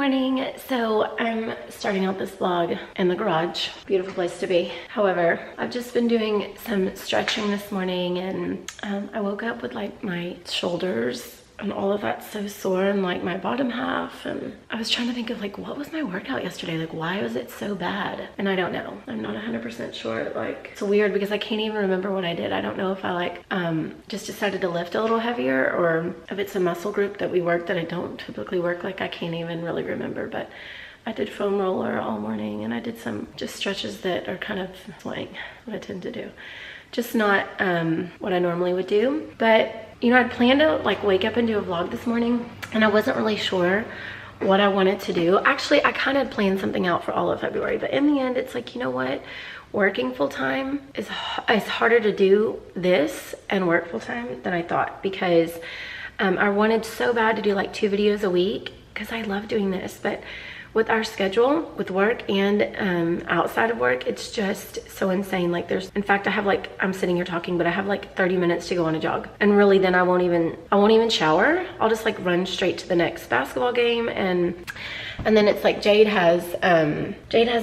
morning. So I'm starting out this vlog in the garage. Beautiful place to be. However, I've just been doing some stretching this morning, and I woke up with like my shoulders and all of that so sore, and like my bottom half, and I was trying to think of like, what was my workout yesterday? Like, why was it so bad? And I don't know. I'm not 100% sure. Like, it's weird because I can't even remember what I did. I don't know if I like just decided to lift a little heavier, or if it's a muscle group that we work that I don't typically work. Like, I can't even really remember. But I did foam roller all morning, and I did some just stretches that are kind of like what I tend to do. Just not what I normally would do. But you know, I'd planned to like wake up and do a vlog this morning, and I wasn't really sure what I wanted to do. Actually, I kind of planned something out for all of February, but in the end, it's like, you know what? Working full time is harder to do this and work full time than I thought, because I wanted so bad to do like 2 videos a week because I love doing this, but with our schedule, with work and outside of work, it's just so insane. Like in fact, I have like, I'm sitting here talking, but I have like 30 minutes to go on a jog. And really then I won't even shower. I'll just like run straight to the next basketball game. And then it's like Jade has a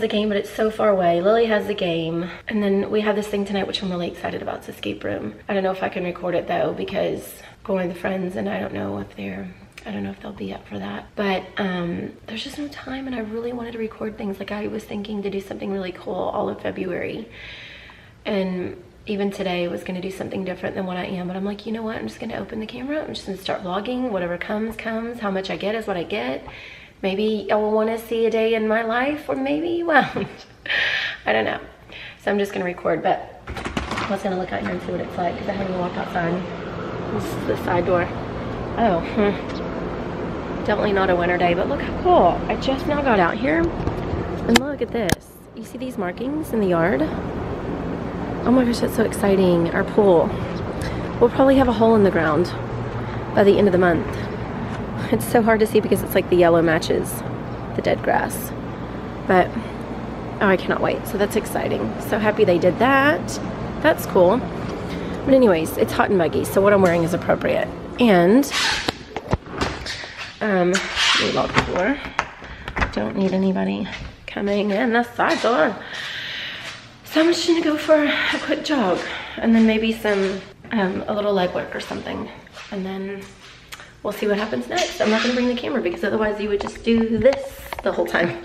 game, but it's so far away. Lily has the game. And then we have this thing tonight, which I'm really excited about. It's escape room. I don't know if I can record it though, because going with friends, and I don't know if they'll be up for that. But there's just no time, and I really wanted to record things. Like, I was thinking to do something really cool all of February, and even today was going to do something different than what I am. But I'm like, you know what, I'm just going to open the camera. I'm just going to start vlogging. Whatever comes. How much I get is what I get. Maybe I will want to see a day in my life, or maybe you won't. I don't know. So I'm just going to record. But I was going to look out here and see what it's like, because I haven't walked outside. This is the side door. Oh, definitely not a winter day, but look how cool. I just now got out here, and look at this. You see these markings in the yard? Oh my gosh, that's so exciting. Our pool. We'll probably have a hole in the ground by the end of the month. It's so hard to see because it's like the yellow matches the dead grass. But, oh, I cannot wait. So that's exciting. So happy they did that. That's cool. But anyways, it's hot and muggy, so what I'm wearing is appropriate. And we lock the door. Don't need anybody coming in the side door. So I'm just gonna go for a quick jog, and then maybe some a little leg work or something, and then we'll see what happens next. I'm not gonna bring the camera because otherwise you would just do this the whole time.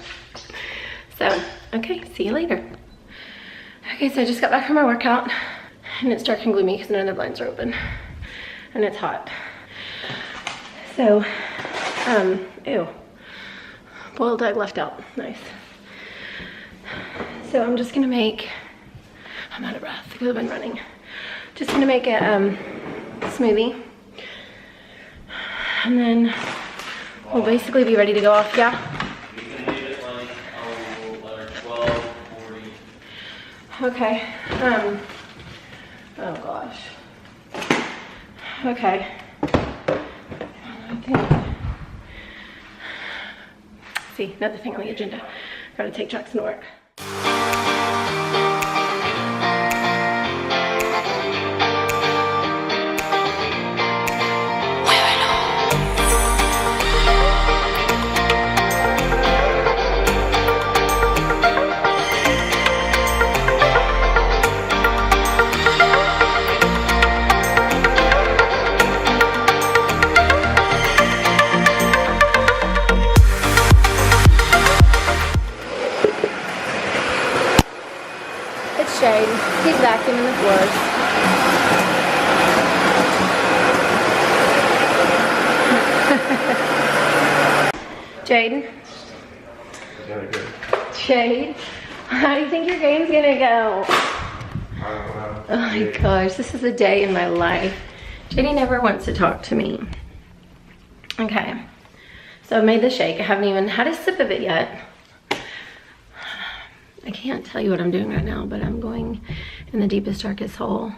So, okay, see you later. Okay, so I just got back from my workout, and it's dark and gloomy because none of the blinds are open, and it's hot. So, ew, boiled egg left out, nice. So I'm just gonna make, I'm out of breath because I've been running. Just gonna make a smoothie, and then we'll basically be ready to go off, yeah? You can leave it like 12:40. Okay, oh gosh. Okay. See, another thing on the agenda. Gotta take Jackson to work. He's vacuuming the floors. Jade? Jade? How do you think your game's gonna go? Oh my gosh, this is a day in my life. Chatty never wants to talk to me. Okay, so I made the shake. I haven't even had a sip of it yet. I can't tell you what I'm doing right now, but I'm going in the deepest, darkest hole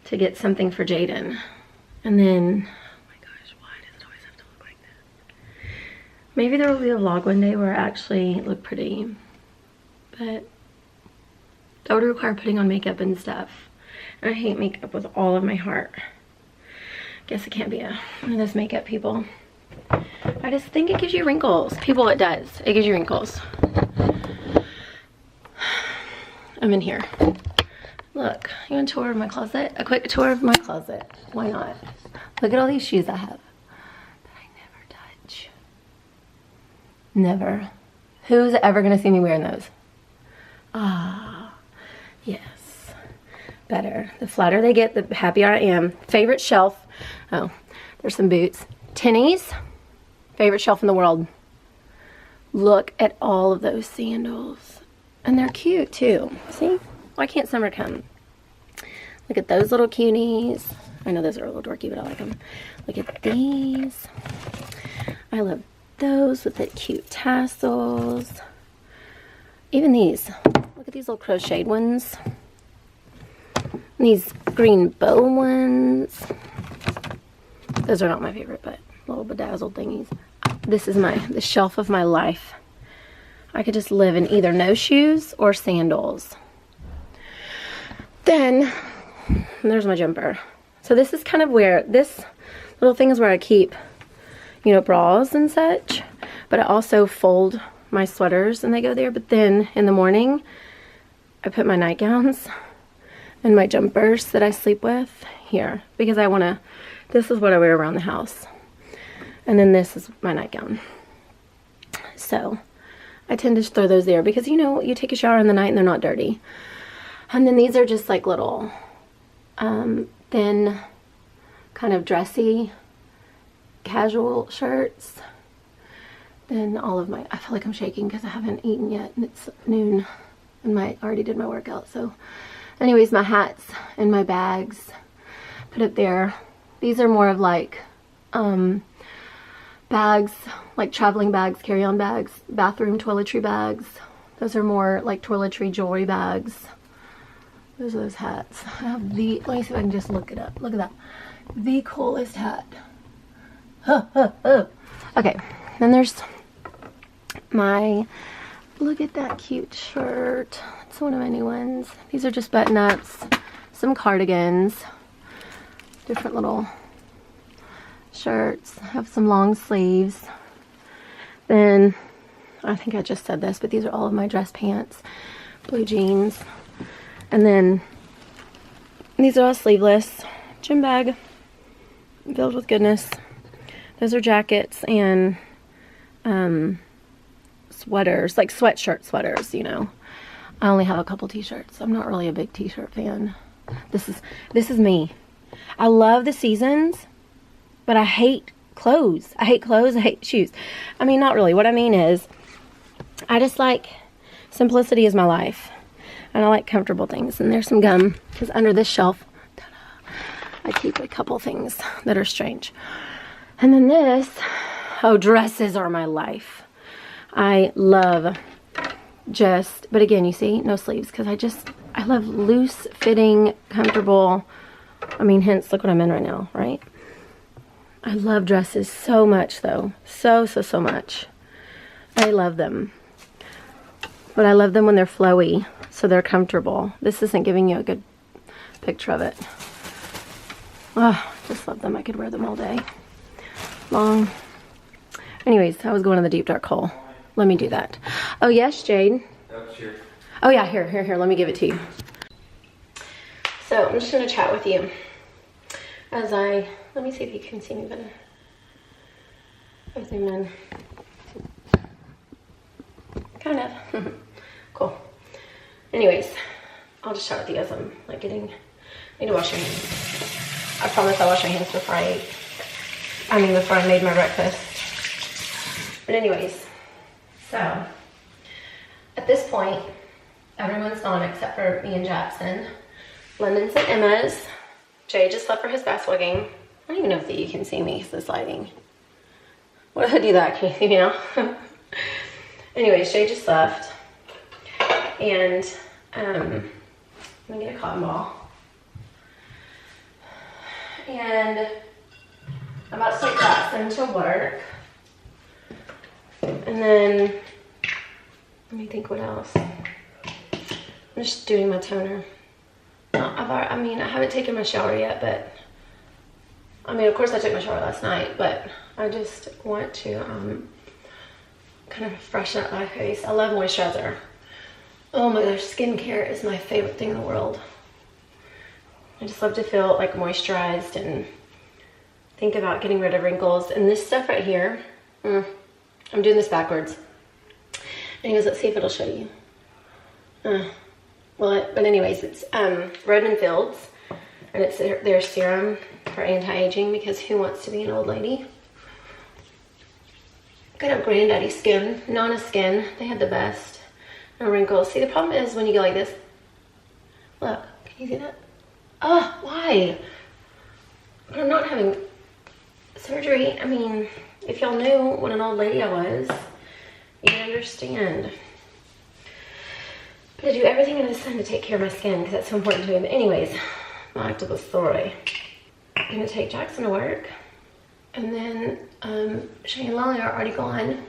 to get something for Jaden. And then, oh my gosh, why does it always have to look like this? Maybe there will be a vlog one day where I actually look pretty, but that would require putting on makeup and stuff. And I hate makeup with all of my heart. Guess I can't be one of those makeup people. I just think it gives you wrinkles. People, it does. It gives you wrinkles. I'm in here. Look, you want a tour of my closet? A quick tour of my closet. Why not? Look at all these shoes I have that I never touch. Never. Who's ever gonna see me wearing those? Ah, yes. Better. The flatter they get, the happier I am. Favorite shelf. Oh, there's some boots. Tennies. Favorite shelf in the world. Look at all of those sandals. And they're cute too. See? Why can't summer come? Look at those little cuties. I know those are a little dorky, but I like them. Look at these. I love those with the cute tassels. Even these. Look at these little crocheted ones. And these green bow ones. Those are not my favorite, but little bedazzled thingies. This is the shelf of my life. I could just live in either no shoes or sandals. Then, there's my jumper. So this is kind of where, this little thing is where I keep, you know, bras and such. But I also fold my sweaters and they go there. But then, in the morning, I put my nightgowns and my jumpers that I sleep with here. Because I want to, this is what I wear around the house. And then this is my nightgown. So, I tend to throw those there because, you know, you take a shower in the night and they're not dirty. And then these are just like little thin, kind of dressy, casual shirts. Then all of my, I feel like I'm shaking because I haven't eaten yet and it's noon and I already did my workout. So anyways, my hats and my bags, put it there. These are more of like bags, like traveling bags, carry-on bags, bathroom toiletry bags. Those are more like toiletry jewelry bags. Those are those hats. I have the, let me see if I can just look it up. Look at that. The coolest hat. Okay, then there's my, look at that cute shirt. It's one of my new ones. These are just button-ups, some cardigans, different little shirts, have some long sleeves. Then, I think I just said this, but these are all of my dress pants, blue jeans. And then, these are all sleeveless, gym bag, filled with goodness. Those are jackets and sweaters, like sweatshirt sweaters, you know. I only have a couple t-shirts. I'm not really a big t-shirt fan. This is me. I love the seasons, but I hate clothes. I hate clothes, I hate shoes. I mean, not really. What I mean is, I just like, simplicity is my life. And I like comfortable things. And there's some gum, because under this shelf, I keep a couple things that are strange. And then this, oh, dresses are my life. I love just, but again, you see, no sleeves, because I love loose fitting, comfortable, I mean, hence, look what I'm in right now, right? I love dresses so much, though. So much. I love them. But I love them when they're flowy, so they're comfortable. This isn't giving you a good picture of it. Oh, just love them. I could wear them all day long. Anyways, I was going in the deep dark hole. Let me do that. Oh, yes, Jade? Oh, sure. Oh, yeah, here. Let me give it to you. So, I'm just going to chat with you as let me see if you can see me better. I zoom in. Kind of. Cool. Anyways, I'll just chat with you as I'm like I need to wash my hands. I promise I'll wash my hands before I ate. Before I made my breakfast. But anyways, so at this point, everyone's gone except for me and Jackson. London's at Emma's. Jay just left for his basketball game. I don't even know if you can see me because this lighting. What if I do that? Can you see me now? Anyways, Jay just left. And I'm gonna get a cotton ball. And I'm about to take Jackson to work. And then, let me think what else. I'm just doing my toner. I haven't taken my shower yet, but I mean, of course I took my shower last night, but I just want to kind of freshen up my face. I love moisturizer. Oh my gosh, skincare is my favorite thing in the world. I just love to feel like moisturized and think about getting rid of wrinkles. And this stuff right here, I'm doing this backwards. And he goes, let's see if it'll show you. But anyways, it's Redmond Fields, and it's their serum for anti-aging, because who wants to be an old lady? Good up granddaddy skin, Nana skin. They had the best. No wrinkles. See, the problem is when you go like this. Look, can you see that? Oh, why? But I'm not having surgery. I mean, if y'all knew what an old lady I was, you'd understand. But I do everything under the sun to take care of my skin, because that's so important to me. But anyways, back to the story. I'm gonna take Jackson to work, and then Shane and Lolly are already gone.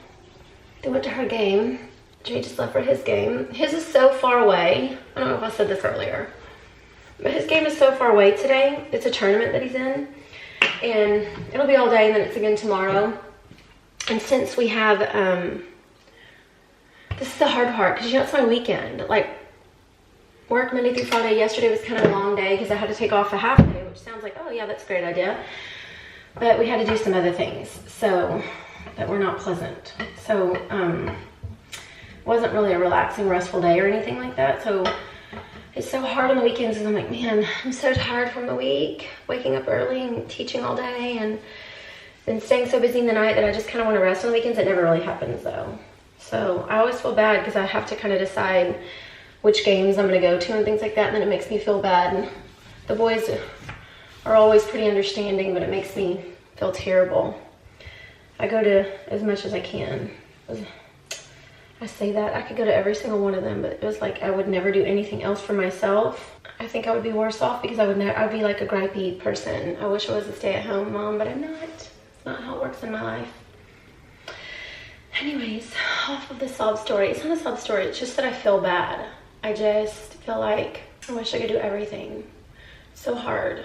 They went to her game. Jay just left for his game. His is so far away. I don't know if I said this earlier, but his game is so far away today. It's a tournament that he's in, and it'll be all day, and then it's again tomorrow. And since we have, this is the hard part, because you know it's my weekend. Like, work Monday through Friday. Yesterday was kind of a long day because I had to take off a half day, which sounds like, oh yeah, that's a great idea. But we had to do some other things, so that were not pleasant. So, it wasn't really a relaxing, restful day or anything like that. So it's so hard on the weekends, and I'm like, man, I'm so tired from the week, waking up early and teaching all day, and then staying so busy in the night that I just kind of want to rest on the weekends. It never really happens though. So I always feel bad because I have to kind of decide which games I'm going to go to and things like that, and then it makes me feel bad. And the boys are always pretty understanding, but it makes me feel terrible. I go to as much as I can. I say that, I could go to every single one of them, but it was like I would never do anything else for myself. I think I would be worse off because I'd be like a gripey person. I wish I was a stay-at-home mom, but I'm not. It's not how it works in my life. Anyways, off of the sob story. It's not a sob story, it's just that I feel bad. I just feel like I wish I could do everything. It's so hard.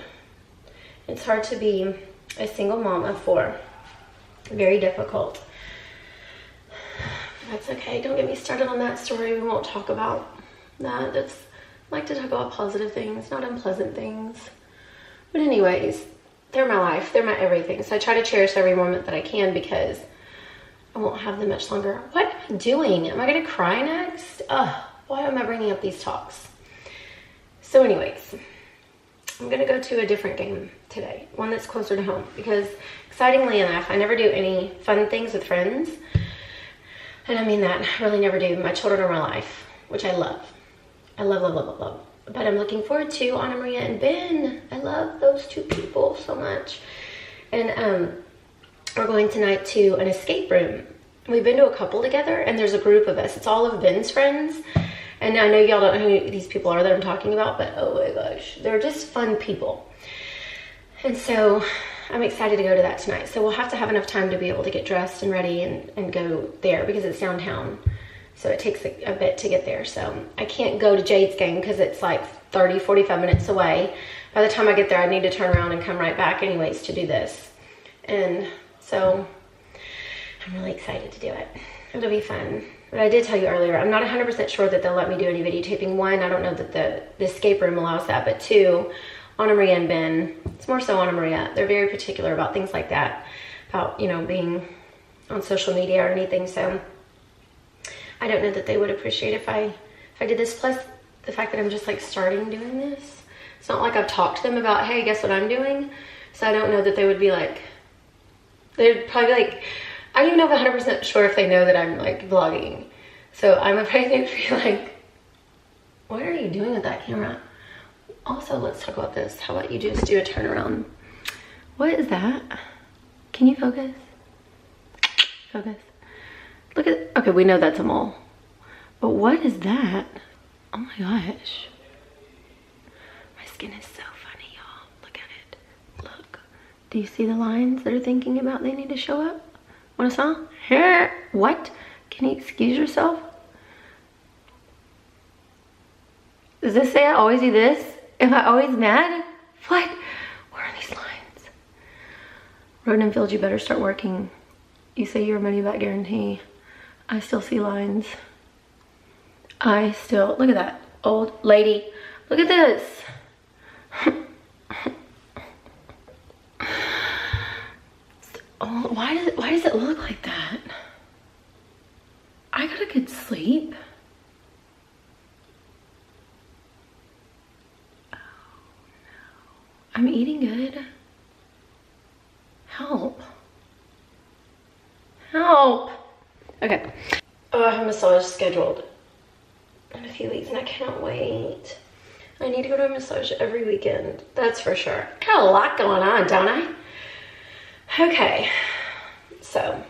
It's hard to be a single mom of 4. Very difficult. That's okay. Don't get me started on that story. We won't talk about that. I like to talk about positive things, not unpleasant things. But anyways, they're my life. They're my everything. So I try to cherish every moment that I can, because I won't have them much longer. What am I doing? Am I going to cry next? Why am I bringing up these talks? So anyways, I'm going to go to a different game today. One that's closer to home, because excitingly enough, I never do any fun things with friends. And I mean that, I really never do. My children are my life, which I love. I love, love, love, love, love. But I'm looking forward to Anna Maria and Ben. I love those 2 people so much. And we're going tonight to an escape room. We've been to a couple together, and there's a group of us. It's all of Ben's friends. And I know y'all don't know who these people are that I'm talking about, but oh my gosh, they're just fun people. And so I'm excited to go to that tonight. So we'll have to have enough time to be able to get dressed and ready and go there, because it's downtown. So it takes a bit to get there. So I can't go to Jade's game because it's like 30, 45 minutes away. By the time I get there, I need to turn around and come right back anyways to do this. And so I'm really excited to do it. It'll be fun. But I did tell you earlier, I'm not 100% sure that they'll let me do any videotaping. 1, I don't know that the escape room allows that. But 2, Anna Maria and Ben, it's more so Anna Maria. They're very particular about things like that, about, you know, being on social media or anything. So I don't know that they would appreciate if I did this. Plus the fact that I'm just like starting doing this. It's not like I've talked to them about, hey, guess what I'm doing? So I don't know that they would be like, they'd probably be like, I don't even know if I'm 100% sure if they know that I'm like vlogging. So I'm afraid they'd be like, what are you doing with that camera? Also, let's talk about this. How about you just do a turnaround? What is that? Can you focus? Focus. Look at, okay, we know that's a mole. But what is that? Oh my gosh. My skin is so funny, y'all. Look at it. Look. Do you see the lines that are thinking about they need to show up? Want a song? Here. What? Can you excuse yourself? Does this say I always do this? Am I always mad? What? Where are these lines? Road and Field, you better start working. You say your money back guarantee. I still see lines. Look at that. Old lady. Look at this. Oh, why does it look like that? I got a good sleep. Oh, no. I'm eating good. Help. Help. Okay. Oh, I have a massage scheduled in a few weeks and I cannot wait. I need to go to a massage every weekend. That's for sure. Got a lot going on, don't I? Okay. So,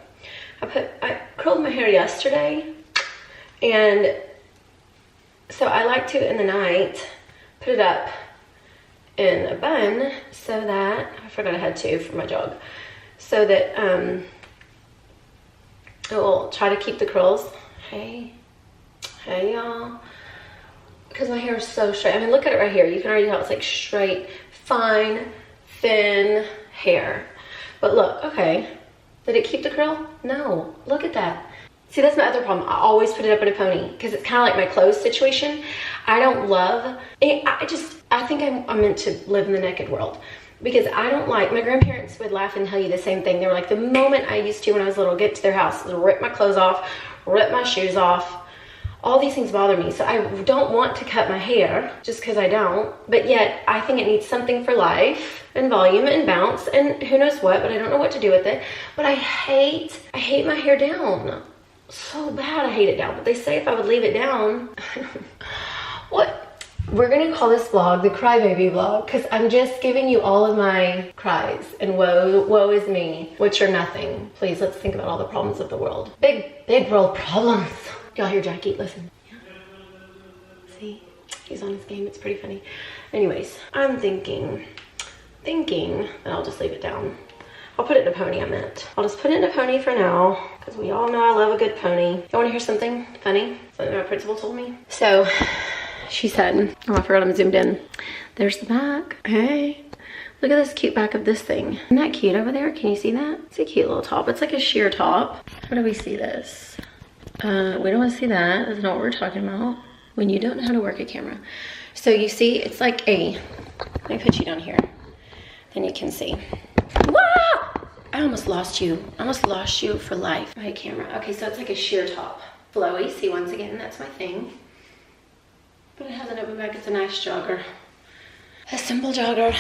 I curled my hair yesterday, and so I like to, in the night, put it up in a bun so that, I forgot I had two for my jog, so that it will try to keep the curls. Hey y'all, because my hair is so straight. I mean, look at it right here. You can already tell it's like straight, fine, thin hair. But look, okay. Did it keep the curl? No, look at that. See, that's my other problem. I always put it up in a pony because it's kind of like my clothes situation. I don't love it. I think I'm meant to live in the naked world because I don't like, my grandparents would laugh and tell you the same thing. They were like, the moment I used to when I was little, get to their house, rip my clothes off, rip my shoes off. All these things bother me. So I don't want to cut my hair just because I don't, but yet I think it needs something for life and volume and bounce and who knows what, but I don't know what to do with it. But I hate my hair down so bad. I hate it down, but they say if I would leave it down, what? We're gonna call this vlog the crybaby vlog because I'm just giving you all of my cries and woe is me, which are nothing. Please, let's think about all the problems of the world. Big world problems. Y'all hear Jackie? Listen. Yeah. See? He's on his game. It's pretty funny. Anyways, I'm thinking that I'll just leave it down. I'll put it in a pony, I meant. I'll just put it in a pony for now, because we all know I love a good pony. You want to hear something funny? Something my principal told me? So, she said, oh, I forgot I'm zoomed in. There's the back. Hey. Look at this cute back of this thing. Isn't that cute over there? Can you see that? It's a cute little top. It's like a sheer top. How do we see this? We don't want to see that. That's not what we're talking about. When you don't know how to work a camera. So you see, it's like let me put you down here. Then you can see. Wow! I almost lost you. I almost lost you for life. My camera. Okay, so it's like a sheer top. Flowy. See, once again, that's my thing. But it has an open back. It's a nice jogger. A simple jogger.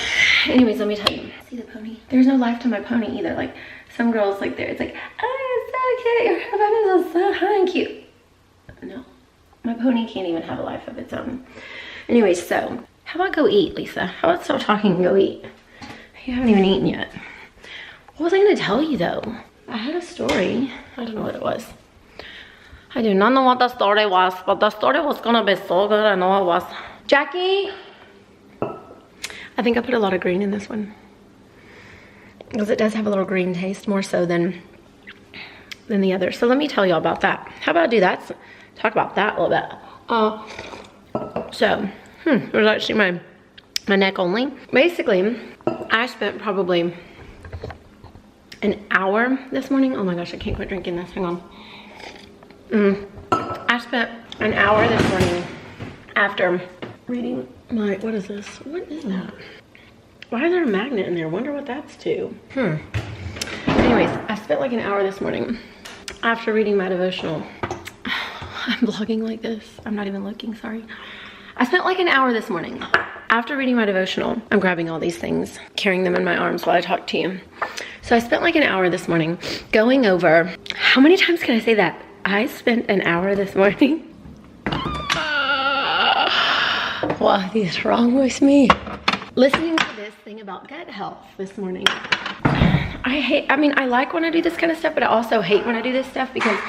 Anyways, let me tell you. See the pony? There's no life to my pony either. Like, some girls like there. It's like, oh, it's so cute. Your hair is so high and cute. No. My pony can't even have a life of its own. Anyways, so, how about go eat, Lisa? How about stop talking and go eat? You haven't even eaten yet. What was I gonna tell you though? I had a story. I don't know what it was. I do not know what the story was, but the story was gonna be so good. I know it was. Jackie! I think I put a lot of green in this one. Because it does have a little green taste, more so than the other. So let me tell y'all about that. How about I do that? Talk about that a little bit. It was actually my neck only. Basically, I spent probably an hour this morning. Oh my gosh, I can't quit drinking this. Hang on. I spent an hour this morning after reading my, what is this? What is that? Why is there a magnet in there? Wonder what that's to. Anyways, I spent like an hour this morning after reading my devotional. I'm vlogging like this. I'm not even looking, sorry. I spent like an hour this morning after reading my devotional. I'm grabbing all these things, carrying them in my arms while I talk to you. So I spent like an hour this morning going over, how many times can I say that? I spent an hour this morning. What is wrong with me? Listening to this thing about gut health this morning. I like when I do this kind of stuff, but I also hate when I do this stuff because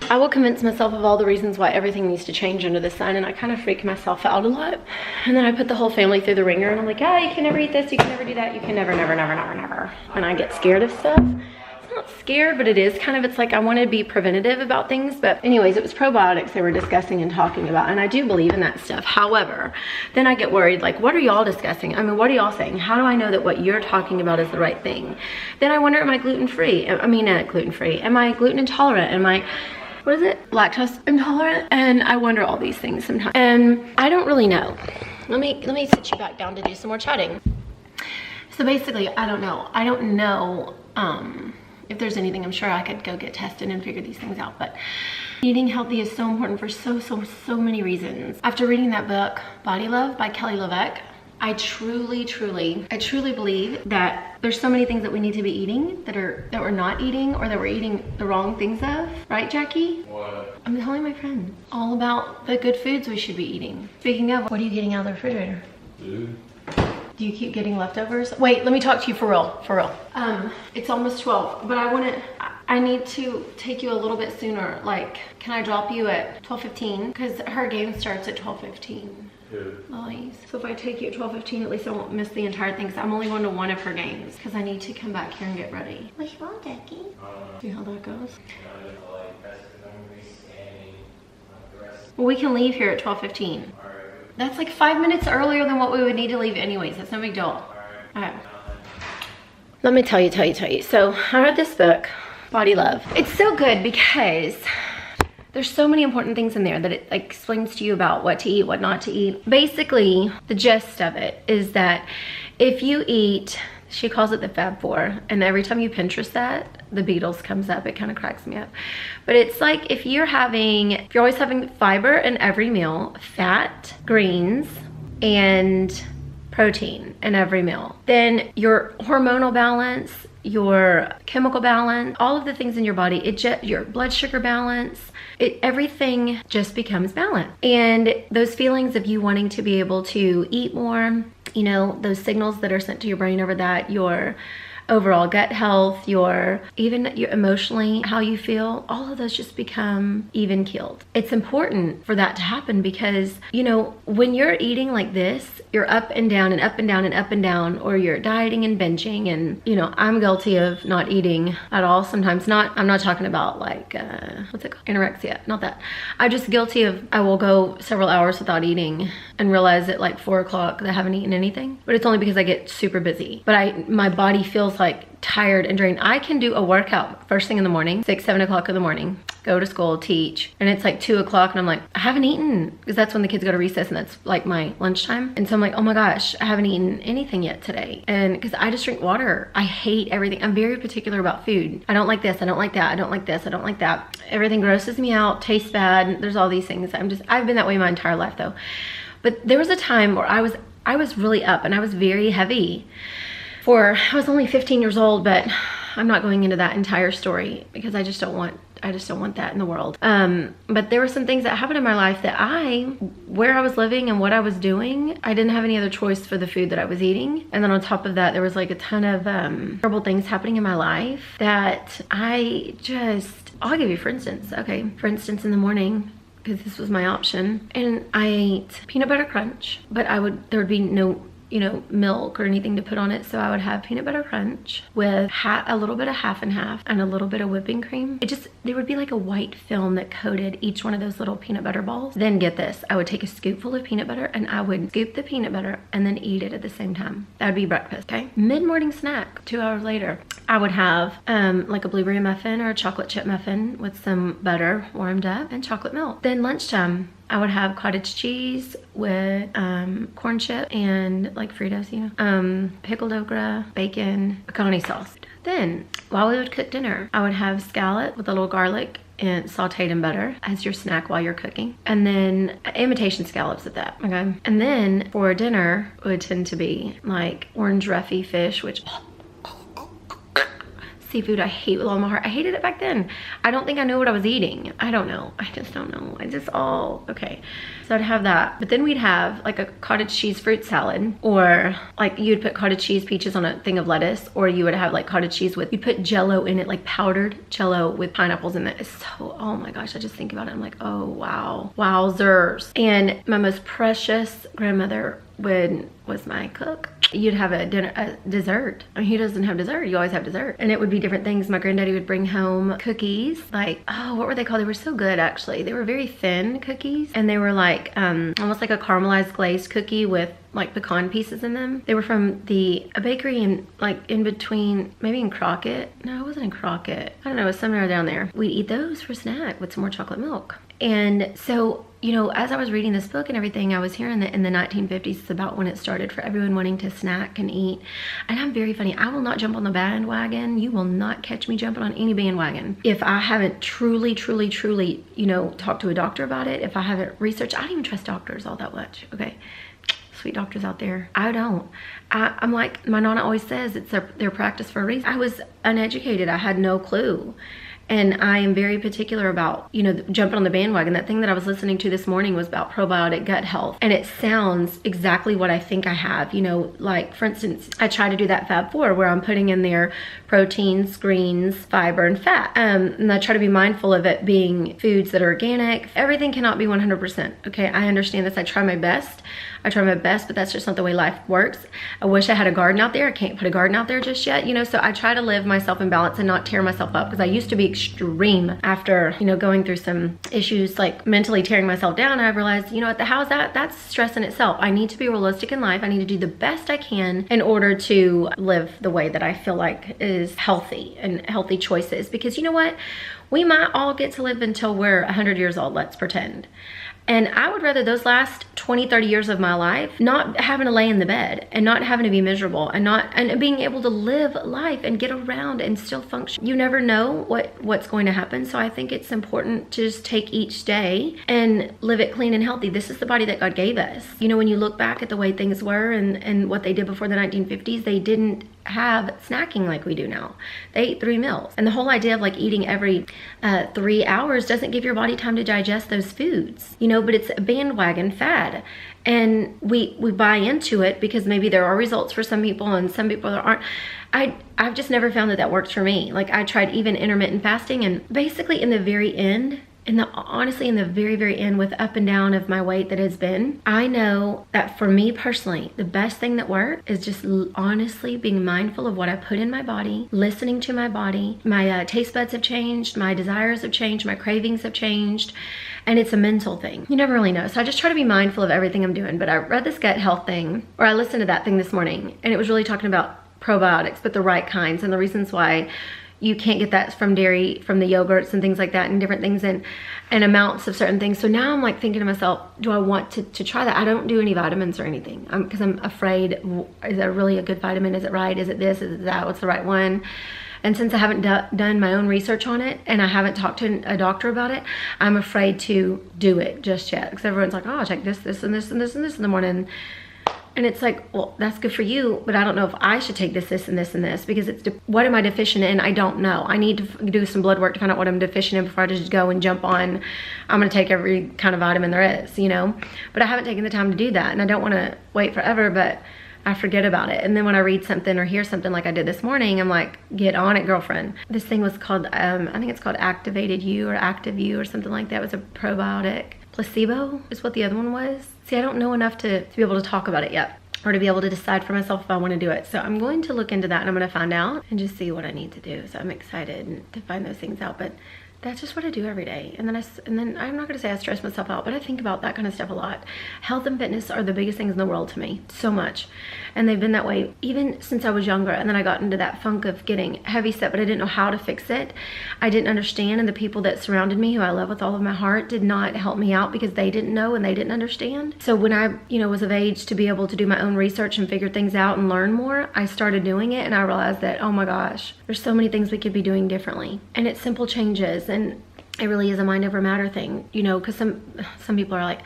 I will convince myself of all the reasons why everything needs to change under the sun, and I kind of freak myself out a lot. And then I put the whole family through the ringer, and I'm like, oh, you can never eat this, you can never do that, you can never. When I get scared of stuff, it's not scared, but it is kind of, it's like I want to be preventative about things. But anyways, it was probiotics they were discussing and talking about, and I do believe in that stuff. However, then I get worried, like, what are y'all discussing? I mean, what are y'all saying? How do I know that what you're talking about is the right thing? Then I wonder, am I gluten-free? I mean, gluten-free. Am I gluten intolerant? Am I, what is it? Lactose intolerant? And I wonder all these things sometimes. And I don't really know. Let me sit you back down to do some more chatting. So basically, I don't know. I don't know if there's anything. I'm sure I could go get tested and figure these things out. But eating healthy is so important for so many reasons. After reading that book, Body Love by Kelly LeVeque, I truly believe that there's so many things that we need to be eating that we're not eating, or that we're eating the wrong things of. Right, Jackie? What? I'm telling my friends all about the good foods we should be eating. Speaking of, what are you getting out of the refrigerator? Food. Do you keep getting leftovers? Wait, let me talk to you for real. It's almost 12, but I need to take you a little bit sooner. Like, can I drop you at 12:15? Because her game starts at 12:15. Nice. So if I take you at 12:15, at least I won't miss the entire thing. So I'm only going to one of her games because I need to come back here and get ready. What's wrong, Jackie? See how that goes? Well, we can leave here at 12:15. That's like 5 minutes earlier than what we would need to leave anyways. That's no big deal. All right. Let me tell you. So I read this book, Body Love. It's so good because there's so many important things in there that it explains to you about what to eat, what not to eat. Basically, the gist of it is that if you eat, she calls it the Fab Four, and every time you Pinterest that, the Beatles comes up. It kind of cracks me up. But it's like if you're always having fiber in every meal, fat, greens, and protein in every meal, then your hormonal balance, your chemical balance, all of the things in your body, your blood sugar balance, everything just becomes balanced. And those feelings of you wanting to be able to eat more, you know, those signals that are sent to your brain over that, your overall gut health, even your emotionally, how you feel, all of those just become even keeled. It's important for that to happen because, you know, when you're eating like this, you're up and down and up and down and up and down, or you're dieting and binging. And, you know, I'm guilty of not eating at all sometimes. I'm not talking about like, what's it called? Anorexia, not that. I'm just guilty of, I will go several hours without eating and realize at like 4 o'clock that I haven't eaten anything. But it's only because I get super busy. But my body feels like tired and drained. I can do a workout first thing in the morning, 6-7 o'clock in the morning, go to school, teach, and it's like 2 o'clock and I'm like, I haven't eaten, because that's when the kids go to recess and that's like my lunchtime. And so I'm like, oh my gosh, I haven't eaten anything yet today. And because I just drink water. I hate everything. I'm very particular about food. I don't like this, I don't like that, I don't like this, I don't like that. Everything grosses me out, tastes bad. There's all these things. I've been that way my entire life though. But there was a time where I was really up and I was very heavy. I was only 15 years old, but I'm not going into that entire story because I just don't want that in the world. But there were some things that happened in my life that where I was living and what I was doing, I didn't have any other choice for the food that I was eating. And then on top of that, there was like a ton of terrible things happening in my life that I'll give you for instance. Okay, for instance, in the morning, because this was my option, and I ate peanut butter crunch, but there would be no, you know, milk or anything to put on it. So I would have peanut butter crunch with a little bit of half and half and a little bit of whipping cream. There would be like a white film that coated each one of those little peanut butter balls. Then get this, I would take a scoopful of peanut butter and I would scoop the peanut butter and then eat it at the same time. That would be breakfast, okay? Mid-morning snack, 2 hours later, I would have like a blueberry muffin or a chocolate chip muffin with some butter warmed up and chocolate milk. Then lunchtime, I would have cottage cheese with corn chip and like Fritos, you know, pickled okra, bacon, pecani sauce. Then while we would cook dinner, I would have scallop with a little garlic and sauteed in butter as your snack while you're cooking. And then imitation scallops at that, okay? And then for dinner, it would tend to be like orange roughy fish, which seafood I hate with all my heart. I hated it back then. I don't think I knew what I was eating. I don't know. I just don't know. Okay. So I'd have that. But then we'd have like a cottage cheese fruit salad, or like you'd put cottage cheese peaches on a thing of lettuce, or you would have like cottage cheese you'd put Jello in it, like powdered Jello with pineapples in it. It's so, oh my gosh, I just think about it. I'm like, oh wow, wowzers. And my most precious grandmother was my cook, you'd have a dessert. I mean, who doesn't have dessert? You always have dessert. And it would be different things. My granddaddy would bring home cookies, like, oh, what were they called? They were so good, actually. They were very thin cookies, and they were like almost like a caramelized glazed cookie with like pecan pieces in them. They were from a bakery in between, maybe in Crockett. No, it wasn't in Crockett. I don't know, it was somewhere down there. We'd eat those for snack with some more chocolate milk. And so, you know, as I was reading this book and everything, I was hearing that in the 1950s, it's about when it started for everyone wanting to snack and eat. And I'm very funny. I will not jump on the bandwagon. You will not catch me jumping on any bandwagon. If I haven't truly, you know, talked to a doctor about it, if I haven't researched, I don't even trust doctors all that much, okay? Sweet doctors out there. I don't. I'm like, my nana always says, it's their practice for a reason. I was uneducated. I had no clue. And I am very particular about, you know, jumping on the bandwagon. That thing that I was listening to this morning was about probiotic gut health. And it sounds exactly what I think I have. You know, like, for instance, I try to do that Fab4 where I'm putting in there proteins, greens, fiber, and fat. And I try to be mindful of it being foods that are organic. Everything cannot be 100%. Okay, I understand this. I try my best. But that's just not the way life works. I wish I had a garden out there. I can't put a garden out there just yet, you know, so I try to live myself in balance and not tear myself up, because I used to be extreme after, you know, going through some issues, like mentally tearing myself down. I realized, you know what, how's that? That's stress in itself. I need to be realistic in life. I need to do the best I can in order to live the way that I feel like is healthy and healthy choices, because you know what? We might all get to live until we're 100 years old, let's pretend. And I would rather those last 20, 30 years of my life not having to lay in the bed and not having to be miserable and being able to live life and get around and still function. You never know what's going to happen. So I think it's important to just take each day and live it clean and healthy. This is the body that God gave us. You know, when you look back at the way things were and what they did before the 1950s, they didn't have snacking like we do now. They ate 3 meals. And the whole idea of like eating every 3 hours doesn't give your body time to digest those foods, you know, but it's a bandwagon fad. And we buy into it because maybe there are results for some people and some people there aren't. I've just never found that works for me. Like, I tried even intermittent fasting, and basically in the very end, honestly, in the very, very end, with up and down of my weight that has been, I know that for me personally, the best thing that worked is just honestly being mindful of what I put in my body, listening to my body. My taste buds have changed, my desires have changed, my cravings have changed, and it's a mental thing. You never really know. So I just try to be mindful of everything I'm doing. But I read this gut health thing, or I listened to that thing this morning, and it was really talking about probiotics, but the right kinds, and the reasons why you can't get that from dairy, from the yogurts and things like that, and different things, and amounts of certain things. So now I'm like thinking to myself, do I want to try that? I don't do any vitamins or anything, because I'm afraid, is that really a good vitamin? Is it right? Is it this? Is it that? What's the right one? And since I haven't done my own research on it, and I haven't talked to a doctor about it, I'm afraid to do it just yet, because everyone's like, oh, I'll take this, this, and this, and this, and this in the morning. And it's like, well, that's good for you, but I don't know if I should take this, this, and this, and this, because it's, what am I deficient in? I don't know. I need to do some blood work to find out what I'm deficient in before I just go and jump on, I'm gonna take every kind of vitamin there is, you know? But I haven't taken the time to do that, and I don't wanna wait forever, but I forget about it. And then when I read something or hear something like I did this morning, I'm like, get on it, girlfriend. This thing was called, I think it's called Activated U or Active U or something like that. It was a probiotic. Placebo is what the other one was. See, I don't know enough to be able to talk about it yet, or to be able to decide for myself if I want to do it. So I'm going to look into that, and I'm going to find out and just see what I need to do. So I'm excited to find those things out. But that's just what I do every day. And then I'm not gonna say I stress myself out, but I think about that kind of stuff a lot. Health and fitness are the biggest things in the world to me, so much. And they've been that way even since I was younger. And then I got into that funk of getting heavy set, but I didn't know how to fix it. I didn't understand, and the people that surrounded me, who I love with all of my heart, did not help me out because they didn't know and they didn't understand. So when I, was of age to be able to do my own research and figure things out and learn more, I started doing it, and I realized that, oh my gosh, there's so many things we could be doing differently. And it's simple changes, and it really is a mind over matter thing, because some people are like,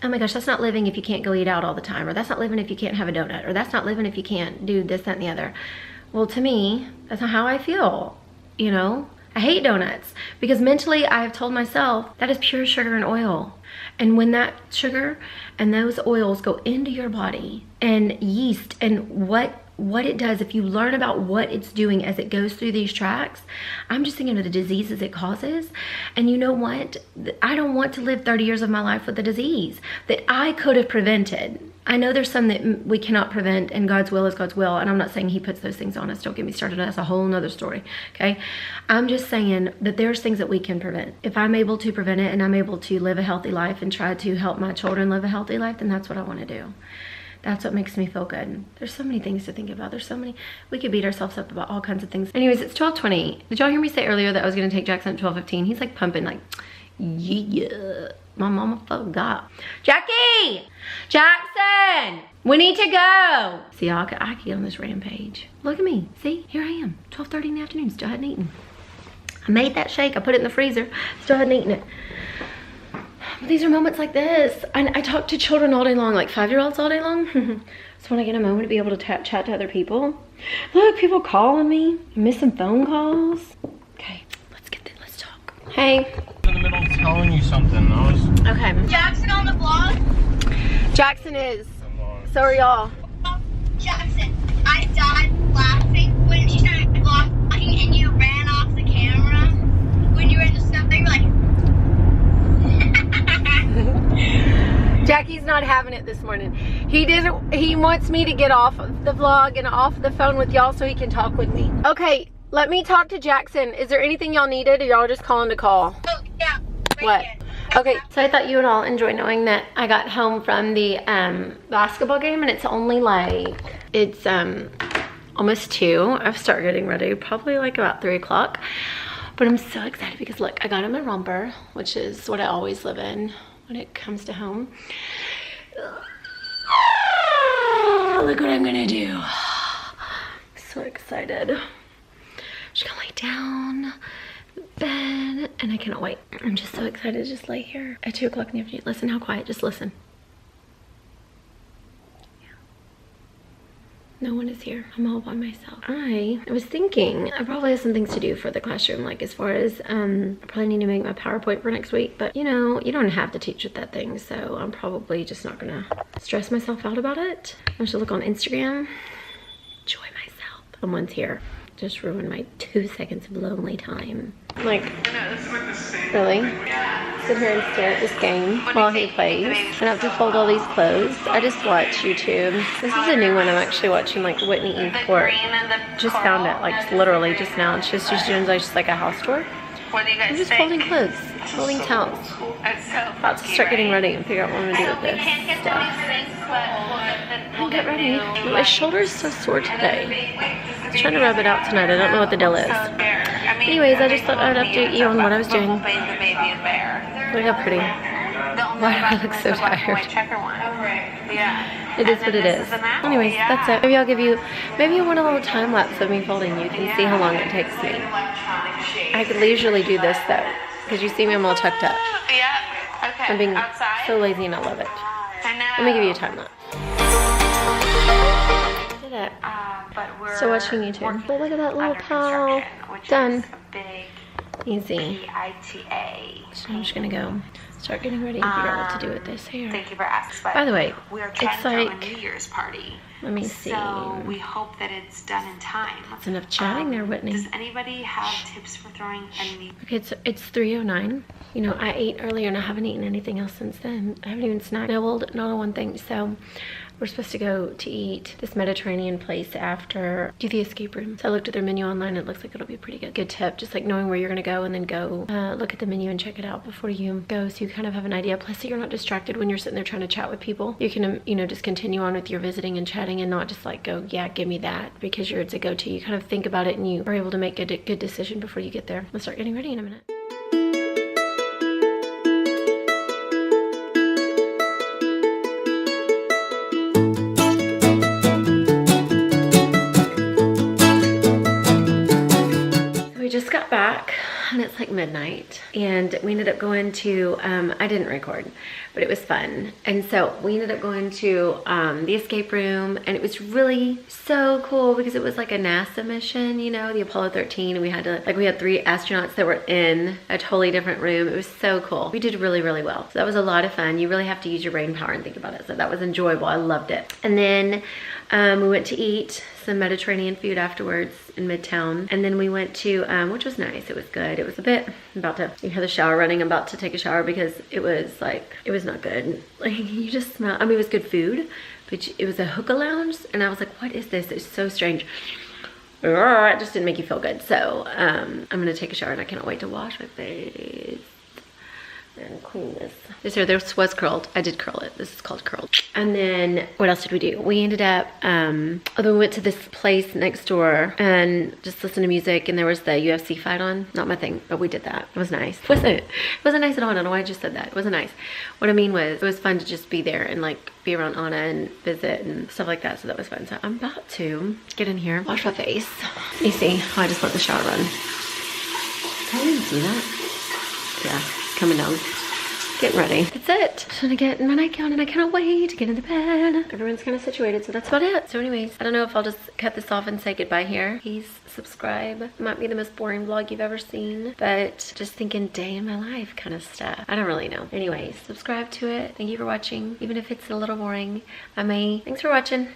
oh my gosh, that's not living if you can't go eat out all the time, or that's not living if you can't have a donut, or that's not living if you can't do this, that, and the other. Well, to me, that's not how I feel, I hate donuts because mentally I have told myself that is pure sugar and oil. And when that sugar and those oils go into your body, and yeast and what it does, if you learn about what it's doing as it goes through these tracks, I'm just thinking of the diseases it causes. And you know what? I don't want to live 30 years of my life with a disease that I could have prevented. I know there's some that we cannot prevent, and God's will is God's will, and I'm not saying he puts those things on us. Don't get me started. That's a whole nother story, okay? I'm just saying that there's things that we can prevent. If I'm able to prevent it and I'm able to live a healthy life and try to help my children live a healthy life, then that's what I want to do. That's what makes me feel good. There's so many things to think about. There's so many, we could beat ourselves up about all kinds of things. Anyways, it's 12:20. Did y'all hear me say earlier that I was gonna take Jackson at 12:15? He's like pumping like, yeah, my mama forgot. Jackie! Jackson! We need to go! See, I could get on this rampage. Look at me, see? Here I am, 12:30 in the afternoon, still hadn't eaten. I made that shake, I put it in the freezer, still hadn't eaten it. But these are moments like this. I talk to children all day long, like 5-year-olds all day long. So when I get a moment to be able to chat to other people. Look, people calling me. I'm missing phone calls. Okay, let's talk. Hey. In the middle of telling you something. Okay. Jackson on the vlog? Jackson is. So are y'all. Jackson, I died laughing when she started vlogging and you ran off the camera. When you were in the snow, they were like... Jackie's not having it this morning. He wants me to get off the vlog and off the phone with y'all so he can talk with me. Okay, let me talk to Jackson. Is there anything y'all needed, or y'all just calling to call? Oh, yeah. What? Okay, so I thought you would all enjoy knowing that I got home from the basketball game, and it's only like, it's almost 2. I've started getting ready, probably like about 3 o'clock. But I'm so excited because look, I got in my romper, which is what I always live in when it comes to home. Look what I'm gonna do. So excited. I'm just gonna lay down in bed and I cannot wait. I'm just so excited to just lay here at 2 o'clock in the afternoon. Listen how quiet, just listen. No one is here. I'm all by myself. I was thinking I probably have some things to do for the classroom, like as far as I probably need to make my PowerPoint for next week, but you know, you don't have to teach with that thing, so I'm probably just not gonna stress myself out about it. I should look on Instagram, enjoy myself. Someone's here. Just ruined my 2 seconds of lonely time. Like, really? Sit here and stare at this game while he plays. I don't have to fold all these clothes. I just watch YouTube. This is a new one I'm actually watching, like Whitney Eastport. Just found it, like just literally just now. She's doing just like a house tour. I'm just folding clothes, folding towels. About to start getting ready and figure out what I'm gonna do with this stuff. And get ready. My shoulder is so sore today. I was trying to rub it out tonight. I don't know what the deal is. Anyways, I just thought I'd update you on what I was doing. Look how pretty. Why do I look so tired? It is what it is. Anyways, that's it. Maybe I'll give you, maybe you want a little time lapse of me folding. You can see how long it takes me. I could leisurely do this though, because you see me, I'm all tucked up. Yeah, okay. I'm being so lazy and I love it. Let me give you a time lapse. Did it. Still watching YouTube. But look at that little pal. Done. Easy. So I'm just gonna go start getting ready and figure out what to do with this hair. Thank you for asking. By the way, it's like a New Year's party. Let me see. So we hope that it's done in time. That's enough chatting there, Whitney. Does anybody have tips for throwing a New? Okay, it's 3:09. You know, I ate earlier and I haven't eaten anything else since then. I haven't even snacked. Nibbled, not on one thing. So we're supposed to go to eat this Mediterranean place after do the escape room. So I looked at their menu online. It looks like it'll be pretty good. Good tip, just like knowing where you're gonna go and then go look at the menu and check it out before you go, so you kind of have an idea. Plus, so you're not distracted when you're sitting there trying to chat with people. You can, you know, just continue on with your visiting and chatting and not just like go, yeah, give me that, because it's a go-to. You kind of think about it and you are able to make a good decision before you get there. Let's start getting ready in a minute. Back and it's like midnight and we ended up going to I didn't record, but it was fun, and so we ended up going to the escape room, and it was really so cool because it was like a NASA mission, you know, the Apollo 13, and we had 3 astronauts that were in a totally different room. It was so cool. We did really well, so that was a lot of fun. You really have to use your brain power and think about it, so that was enjoyable. I loved it. And then we went to eat some Mediterranean food afterwards in Midtown, and then we went to which was nice. It was good. It was a bit, I'm about to, you hear the shower running, I'm about to take a shower because it was not good. Like, you just smell, I mean, it was good food, but it was a hookah lounge, and I was like, what is this? It's so strange. It just didn't make you feel good. So I'm gonna take a shower, and I cannot wait to wash my face and clean this. This was curled. I did curl it. This is called curled. And then what else did we do? We ended up, we went to this place next door and just listened to music, and there was the UFC fight on. Not my thing, but we did that. It was nice. It wasn't nice at all. I don't know why I just said that. It wasn't nice. What I mean was, it was fun to just be there and like be around Anna and visit and stuff like that. So that was fun. So I'm about to get in here, wash my face. You see how I just let the shower run. I didn't see that. Yeah. Coming down, getting ready. That's it. I'm gonna get in my nightgown, and I cannot wait to get in the bed. Everyone's kind of situated, so that's about it. So anyways, I don't know if I'll just cut this off and say goodbye here. Please subscribe. It might be the most boring vlog you've ever seen, but just thinking day in my life kind of stuff. I don't really know. Anyways, subscribe to it. Thank you for watching. Even if it's a little boring, thanks for watching.